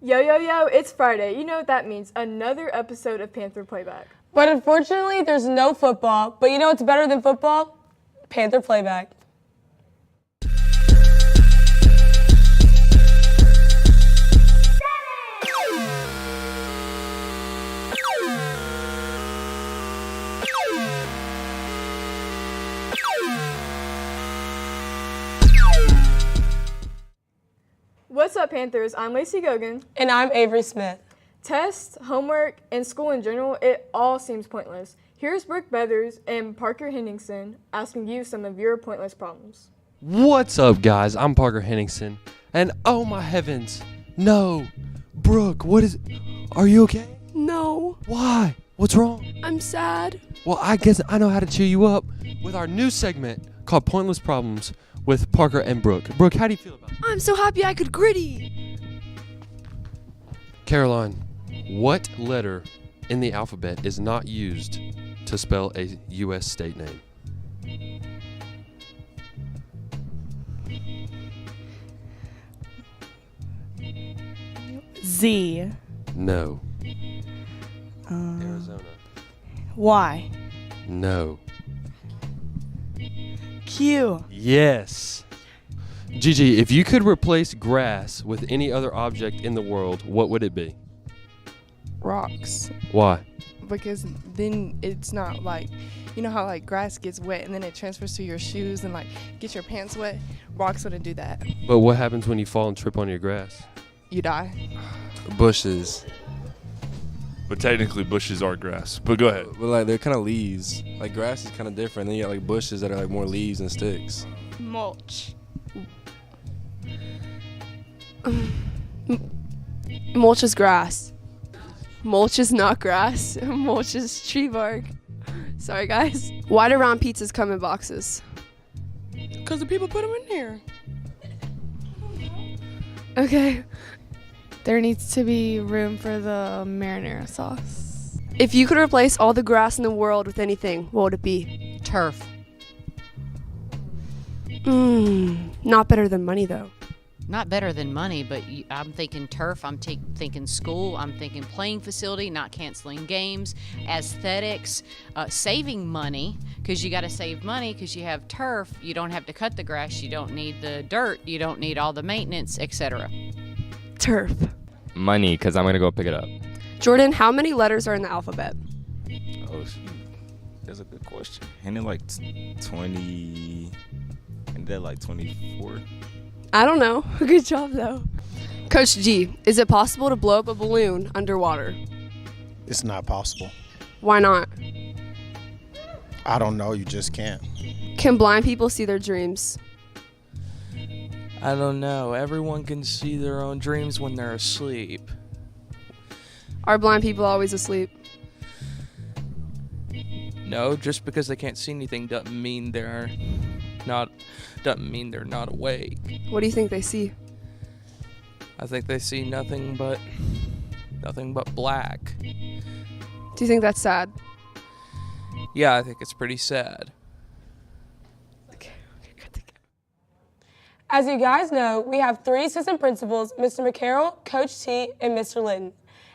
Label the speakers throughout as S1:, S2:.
S1: Yo, yo, yo, it's Friday. You know what that means. Another episode of Panther Playback.
S2: But unfortunately, there's no football. But you know what's better than football? Panther Playback.
S1: What's up, Panthers? I'm Lacey Gogan.
S2: And I'm Avery Smith.
S1: Tests, homework, and school in general, it all seems pointless. Here's Brooke Beathers and Parker Henningsen asking you some of your pointless problems.
S3: What's up, guys? I'm Parker Henningsen, and oh my heavens, no. Brooke, are you okay?
S2: No,
S3: Why? What's wrong?
S2: I'm sad.
S3: Well, I guess I know how to cheer you up with our new segment called Pointless Problems with Parker and Brooke. Brooke, how do you feel about it?
S2: I'm so happy I could gritty.
S3: Caroline, what letter in the alphabet is not used to spell a U.S. state name?
S4: Z.
S3: No. Arizona.
S4: Y.
S3: No.
S4: Q.
S3: Yes. Gigi, if you could replace grass with any other object in the world, what would it be?
S5: Rocks,
S3: Why?
S5: because then it's not like, you know how like grass gets wet and then it transfers to your shoes and like gets your pants wet. Rocks wouldn't do that.
S3: But what happens when you fall and trip on your grass?
S5: You die.
S6: Bushes.
S7: But technically bushes are grass. But go ahead.
S6: But like they're kind of leaves. Like grass is kind of different. Then you got like bushes that are like more leaves and sticks.
S4: Mulch.
S8: Mulch is grass. Mulch is not grass. Mulch is tree bark. Sorry, guys. Why do round pizzas come in boxes?
S5: Because the people put them in here.
S8: Okay.
S9: There needs to be room for the marinara sauce.
S8: If you could replace all the grass in the world with anything, what would it be?
S10: Turf.
S8: Not better than money, though.
S10: Not better than money, but I'm thinking turf, I'm thinking school, I'm thinking playing facility, not canceling games, aesthetics, saving money, because you got to save money because you have turf, you don't have to cut the grass, you don't need the dirt, you don't need all the maintenance, etc.
S8: Turf.
S11: Money, because I'm going to go pick it up.
S8: Jordan, how many letters are in the alphabet?
S12: Oh, shoot. That's a good question. Ain't it like 20? Ain't that like 24?
S8: I don't know. Good job, though. Coach G, is it possible to blow up a balloon underwater?
S13: It's not possible.
S8: Why not?
S13: I don't know. You just can't.
S8: Can blind people see their dreams?
S14: I don't know. Everyone can see their own dreams when they're asleep.
S8: Are blind people always asleep?
S14: No, just because they can't see anything doesn't mean they're not awake.
S8: What do you think they see?
S14: I think they see nothing but black.
S8: Do you think that's sad?
S14: Yeah, I think it's pretty sad.
S2: As you guys know, we have 3 assistant principals, Mr. McCarroll, Coach T, and Mr. Linton.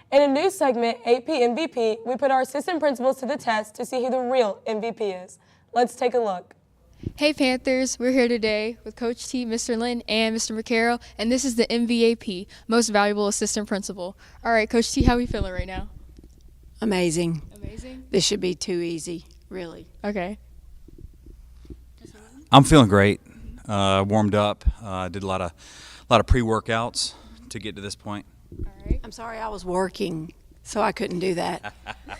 S2: In a new segment, AP MVP, we put our assistant principals to the test to see who the real MVP is. Let's take a look.
S9: Hey Panthers, we're here today with Coach T, Mr. Lynn, and Mr. McCarroll, and this is the MVP, Most Valuable Assistant Principal. All right, Coach T, how are we feeling right now?
S15: Amazing.
S9: Amazing?
S15: This should be too easy, really.
S9: Okay.
S16: I'm feeling great. Warmed up. Did a lot of pre-workouts to get to this point.
S9: All right.
S15: I'm sorry I was working, so I couldn't do that.
S9: All right.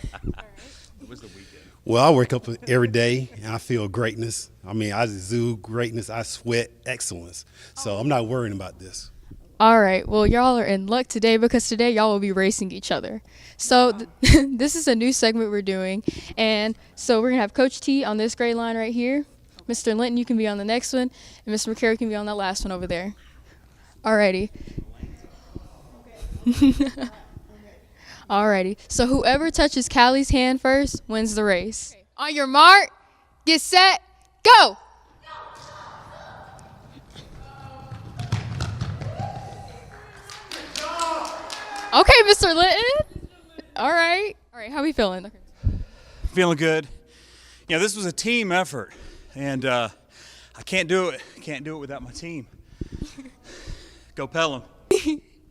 S16: It was the weekend.
S17: Well, I wake up every day and I feel greatness. I mean, I exude greatness. I sweat excellence. So I'm not worrying about this.
S9: All right. Well, y'all are in luck today because today y'all will be racing each other. So this is a new segment we're doing. And so we're going to have Coach T on this grade line right here. Mr. Linton, you can be on the next one. And Mr. McCarroll can be on that last one over there. Alrighty. Alrighty. So whoever touches Callie's hand first wins the race. Okay. On your mark, get set, go! Okay, Mr. Linton. All right. How we feeling?
S16: Feeling good. You know, this was a team effort, and I can't do it. Can't do it without my team. Go Pelham.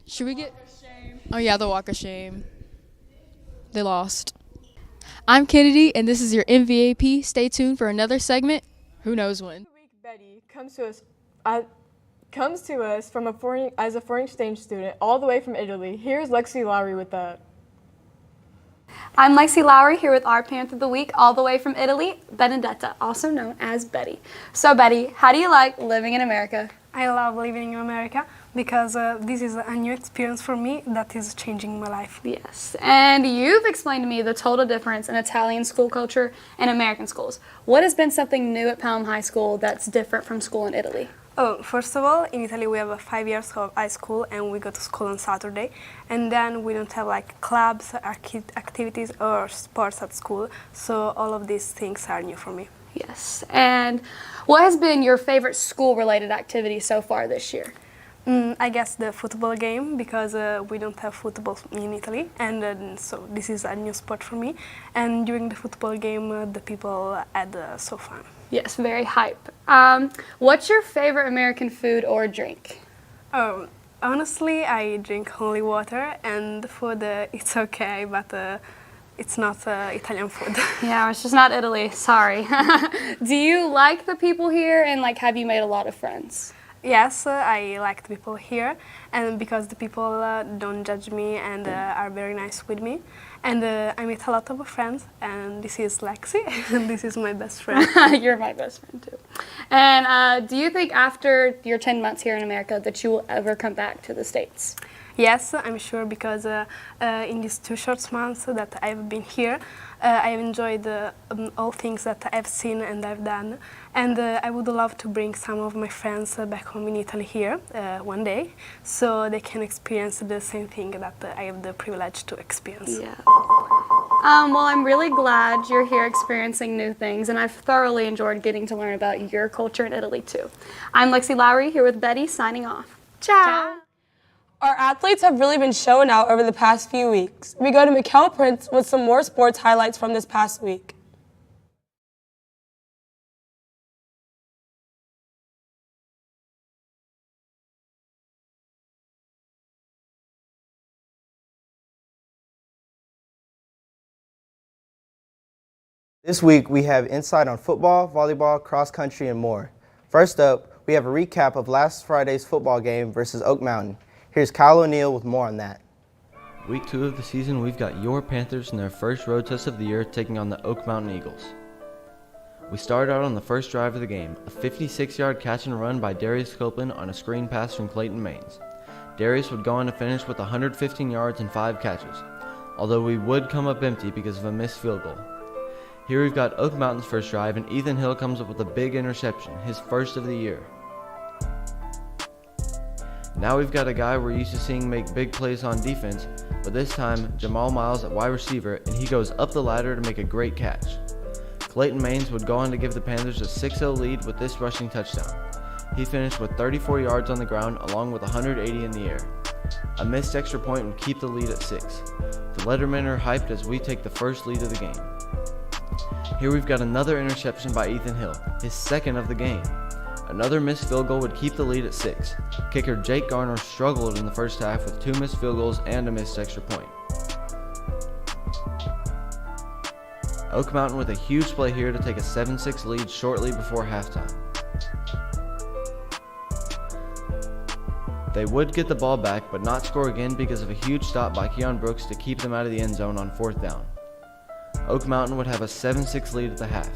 S9: Should we get? Oh yeah, the walk of shame. They lost. I'm Kennedy, and this is your MVP. Stay tuned for another segment. Who knows when?
S1: Betty comes to us from as a foreign exchange student all the way from Italy. Here's Lexi Lowry with that.
S18: I'm Lexi Lowry here with our Panther of the Week all the way from Italy, Benedetta, also known as Betty. So Betty, how do you like living in America?
S19: I love living in America because this is a new experience for me that is changing my life.
S18: Yes, and you've explained to me the total difference in Italian school culture and American schools. What has been something new at Pelham High School that's different from school in Italy?
S19: Oh, first of all, in Italy we have 5 years of high school and we go to school on Saturday, and then we don't have like clubs, activities or sports at school, so all of these things are new for me.
S18: Yes, and what has been your favorite school-related activity so far this year?
S19: I guess the football game, because we don't have football in Italy, and so this is a new sport for me. And during the football game, the people had so fun.
S18: Yes, very hype. What's your favorite American food or drink?
S19: Honestly, I drink only water, and the food, it's okay, but it's not Italian food.
S18: Yeah, it's just not Italy, sorry. Do you like the people here, and like, have you made a lot of friends?
S19: Yes, I like the people here, and because the people don't judge me and are very nice with me. And I meet a lot of friends, and this is Lexi, and this is my best friend.
S18: You're my best friend too. And do you think after your 10 months here in America that you will ever come back to the States?
S19: Yes, I'm sure, because in these 2 short months that I've been here, I've enjoyed all things that I've seen and I've done. And I would love to bring some of my friends back home in Italy here one day, so they can experience the same thing that I have the privilege to experience.
S18: Yeah. Well, I'm really glad you're here experiencing new things, and I've thoroughly enjoyed getting to learn about your culture in Italy too. I'm Lexi Lowry here with Betty, signing off. Ciao!
S2: Our athletes have really been showing out over the past few weeks. We go to Mikkel Prince with some more sports highlights from this past week.
S20: This week we have insight on football, volleyball, cross country, and more. First up, we have a recap of last Friday's football game versus Oak Mountain. Here's Kyle O'Neill with more on that.
S21: Week 2 of the season, we've got your Panthers in their first road test of the year taking on the Oak Mountain Eagles. We started out on the first drive of the game, a 56-yard catch and run by Darius Copeland on a screen pass from Clayton Maines. Darius would go on to finish with 115 yards and 5 catches, although we would come up empty because of a missed field goal. Here we've got Oak Mountain's first drive, and Ethan Hill comes up with a big interception, his first of the year. Now we've got a guy we're used to seeing make big plays on defense, but this time Jamal Miles at wide receiver, and he goes up the ladder to make a great catch. Clayton Maines would go on to give the Panthers a 6-0 lead with this rushing touchdown. He finished with 34 yards on the ground along with 180 in the air. A missed extra point would keep the lead at 6. The Lettermen are hyped as we take the first lead of the game. Here we've got another interception by Ethan Hill, his second of the game. Another missed field goal would keep the lead at 6. Kicker Jake Garner struggled in the first half with 2 missed field goals and a missed extra point. Oak Mountain with a huge play here to take a 7-6 lead shortly before halftime. They would get the ball back but not score again because of a huge stop by Keon Brooks to keep them out of the end zone on 4th down. Oak Mountain would have a 7-6 lead at the half.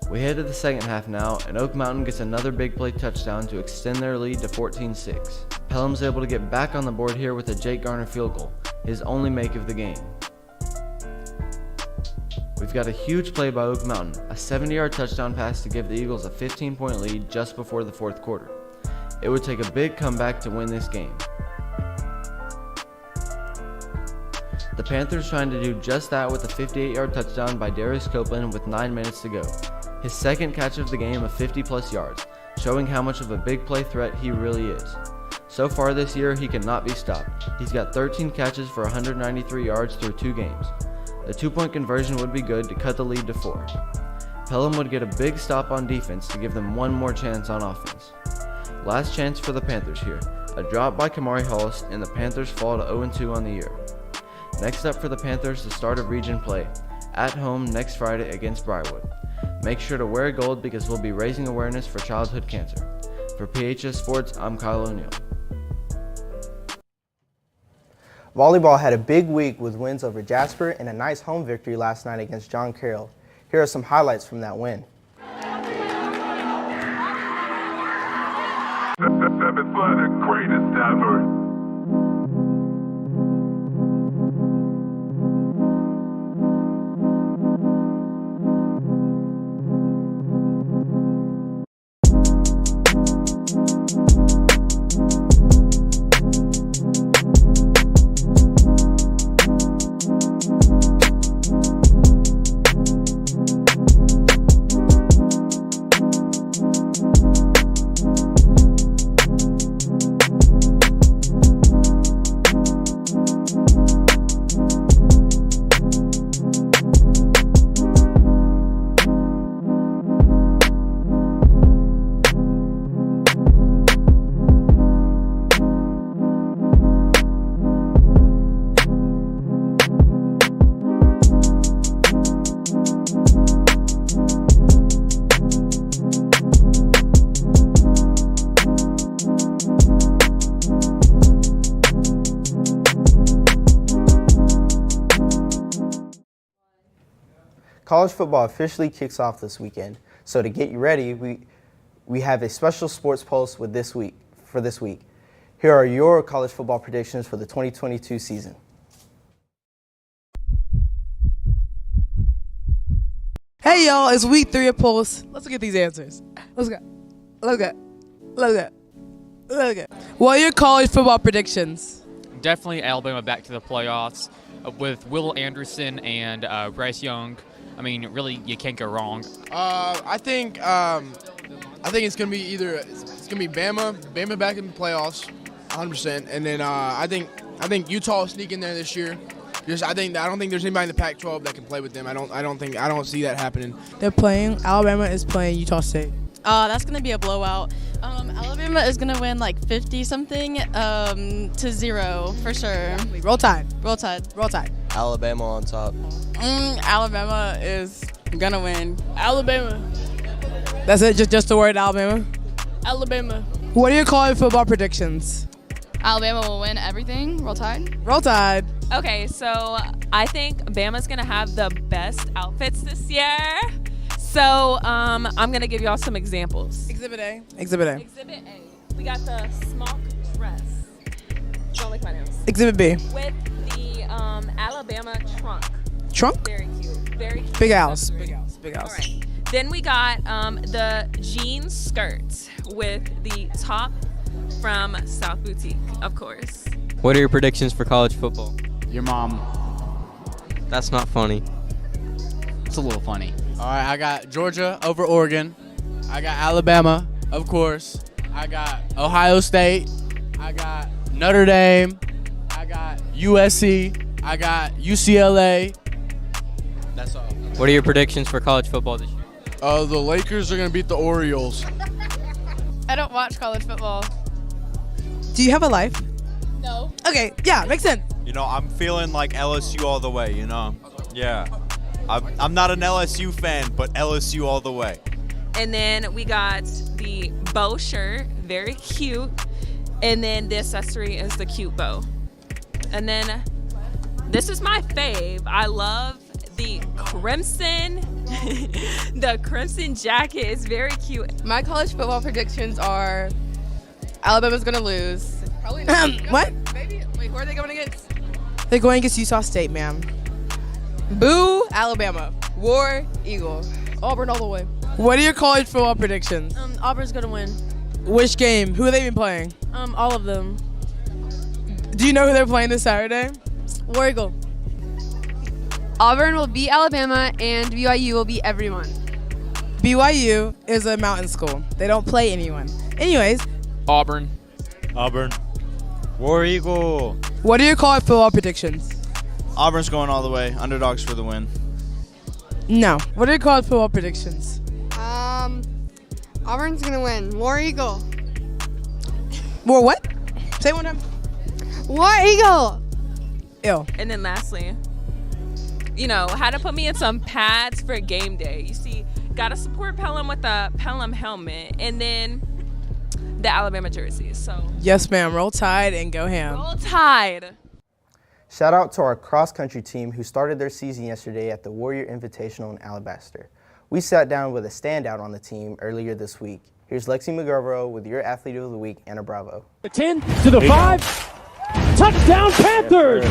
S21: We head to the second half now, and Oak Mountain gets another big play touchdown to extend their lead to 14-6. Pelham's able to get back on the board here with a Jake Garner field goal, his only make of the game. We've got a huge play by Oak Mountain, a 70-yard touchdown pass to give the Eagles a 15-point lead just before the 4th quarter. It would take a big comeback to win this game. The Panthers trying to do just that with a 58-yard touchdown by Darius Copeland with 9 minutes to go. His second catch of the game of 50-plus yards, showing how much of a big play threat he really is. So far this year, he cannot be stopped. He's got 13 catches for 193 yards through 2 games. The 2-point conversion would be good to cut the lead to 4. Pelham would get a big stop on defense to give them one more chance on offense. Last chance for the Panthers here. A drop by Kamari Hollis, and the Panthers fall to 0-2 on the year. Next up for the Panthers, the start of region play. At home next Friday against Briarwood. Make sure to wear gold because we'll be raising awareness for childhood cancer. For PHS Sports, I'm Kyle O'Neill.
S20: Volleyball had a big week with wins over Jasper and a nice home victory last night against John Carroll. Here are some highlights from that win.
S3: The greatest ever.
S20: College football officially kicks off this weekend, so to get you ready, we have a special sports pulse for this week. Here are your college football predictions for the 2022 season.
S4: Hey y'all, it's week 3 of Pulse. Let's look at these answers. Let's go. What are your college football predictions?
S22: Definitely Alabama back to the playoffs with Will Anderson and Bryce Young. I mean, really, you can't go wrong.
S23: I think it's gonna be Bama back in the playoffs, 100%, and then I think Utah will sneak in there this year. I don't think there's anybody in the Pac-12 that can play with them. I don't see that happening.
S4: Alabama is playing Utah State.
S24: That's gonna be a blowout. Alabama is gonna win like 50-something to 0 for sure.
S4: Roll Tide.
S24: Roll Tide.
S4: Roll Tide.
S25: Alabama on top.
S24: Alabama is gonna win.
S4: Alabama. That's it. Just the word Alabama.
S24: Alabama.
S4: What are your college football predictions?
S26: Alabama will win everything. Roll Tide.
S4: Roll Tide.
S27: Okay, so I think Bama's gonna have the best outfits this year. So I'm gonna give y'all some examples.
S4: Exhibit A.
S27: Exhibit A. We got the smock dress. Don't lick my nails.
S4: Exhibit B.
S27: With the Alabama trunk.
S4: Trunk?
S27: Very cute. Very cute.
S4: Big house.
S27: All right. Then we got the jean skirt with the top from South Boutique, of course.
S25: What are your predictions for college football?
S28: Your mom.
S25: That's not funny.
S28: It's a little funny. All right, I got Georgia over Oregon. I got Alabama, of course. I got Ohio State. I got Notre Dame. I got USC. I got UCLA. That's all.
S25: What are your predictions for college football this year?
S23: The Lakers are going to beat the Orioles.
S26: I don't watch college football.
S4: Do you have a life?
S26: No.
S4: Okay, yeah, makes sense.
S29: You know, I'm feeling like LSU all the way, you know? Yeah. I'm not an LSU fan, but LSU all the way.
S27: And then we got the bow shirt, very cute. And then the accessory is the cute bow. And then this is my fave. I love the crimson. The crimson jacket is very cute.
S26: My college football predictions are Alabama's gonna lose. Probably not.
S4: What?
S26: Maybe. Wait, who are they going against?
S4: They're going against Utah State, ma'am.
S26: Boo, Alabama. War Eagle. Auburn all the way.
S4: What are your college football predictions?
S24: Auburn's gonna win.
S4: Which game? Who have they been playing?
S24: All of them.
S4: Do you know who they're playing this Saturday?
S24: War Eagle.
S26: Auburn will beat Alabama and BYU will beat everyone.
S4: BYU is a mountain school. They don't play anyone. Anyways.
S22: Auburn.
S29: Auburn. War Eagle.
S4: What are your college football predictions?
S29: Auburn's going all the way. Underdogs for the win.
S4: No. What are your college football predictions?
S5: Auburn's gonna win. War Eagle.
S4: More what? Say one time.
S5: War Eagle.
S4: Ew.
S27: And then lastly, had to put me in some pads for game day. You see, gotta support Pelham with the Pelham helmet and then the Alabama jerseys. So
S4: Yes, ma'am. Roll Tide and go ham.
S27: Roll Tide.
S20: Shout out to our cross-country team who started their season yesterday at the Warrior Invitational in Alabaster. We sat down with a standout on the team earlier this week. Here's Lexi McGovern with your Athlete of the Week, Anna Bravo.
S6: 10 to the 5. Touchdown Panthers!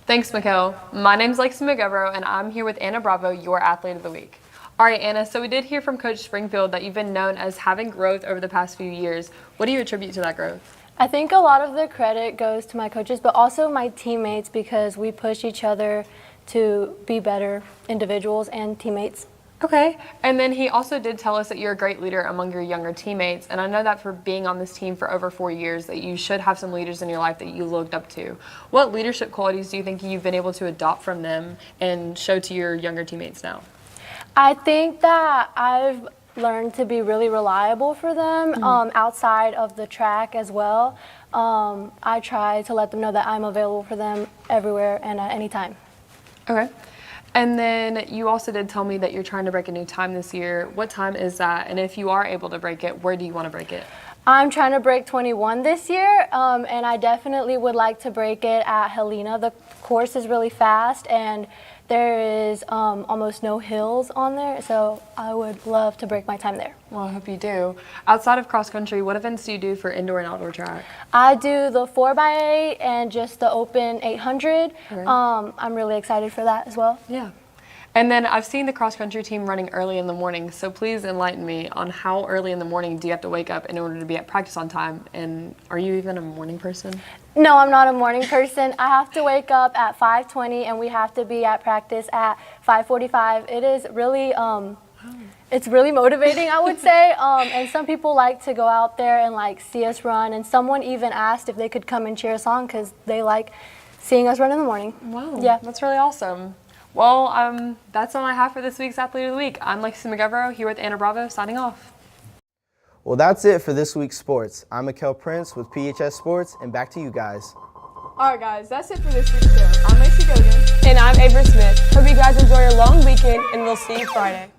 S7: Thanks, Mikkel. My name's Lexi McGovern, and I'm here with Anna Bravo, your Athlete of the Week. All right, Anna, so we did hear from Coach Springfield that you've been known as having growth over the past few years. What do you attribute to that growth?
S8: I think a lot of the credit goes to my coaches, but also my teammates because we push each other to be better individuals and teammates.
S7: Okay, and then he also did tell us that you're a great leader among your younger teammates, and I know that for being on this team for over 4 years that you should have some leaders in your life that you looked up to. What leadership qualities do you think you've been able to adopt from them and show to your younger teammates now?
S8: I think that I've learned to be really reliable for them outside of the track as well. I try to let them know that I'm available for them everywhere and at any time.
S7: Okay. And then you also did tell me that you're trying to break a new time this year. What time is that? And if you are able to break it, where do you want to break it?
S8: I'm trying to break 21 this year, and I definitely would like to break it at Helena. The course is really fast, and there is almost no hills on there, so I would love to break my time there.
S7: Well, I hope you do. Outside of cross country, what events do you do for indoor and outdoor track?
S8: I do the 4x8 and just the open 800.
S7: Okay.
S8: I'm really excited for that as well.
S7: Yeah. And then I've seen the cross country team running early in the morning, so please enlighten me on how early in the morning do you have to wake up in order to be at practice on time, and are you even a morning person?
S8: No, I'm not a morning person. I have to wake up at 5:20 and we have to be at practice at 5:45. It is really, it's really motivating, I would say. And some people like to go out there and like see us run, and someone even asked if they could come and cheer us on because they like seeing us run in the morning.
S7: Wow,
S8: yeah,
S7: that's really awesome. Well, that's all I have for this week's Athlete of the Week. I'm Lexi McGovern here with Anna Bravo, signing off.
S20: Well, that's it for this week's sports. I'm Mikkel Prince with PHS Sports, and back to you guys.
S1: All right, guys, that's it for this week's show. I'm Lacey Gogan.
S2: And I'm Avery Smith. Hope you guys enjoy your long weekend, and we'll see you Friday.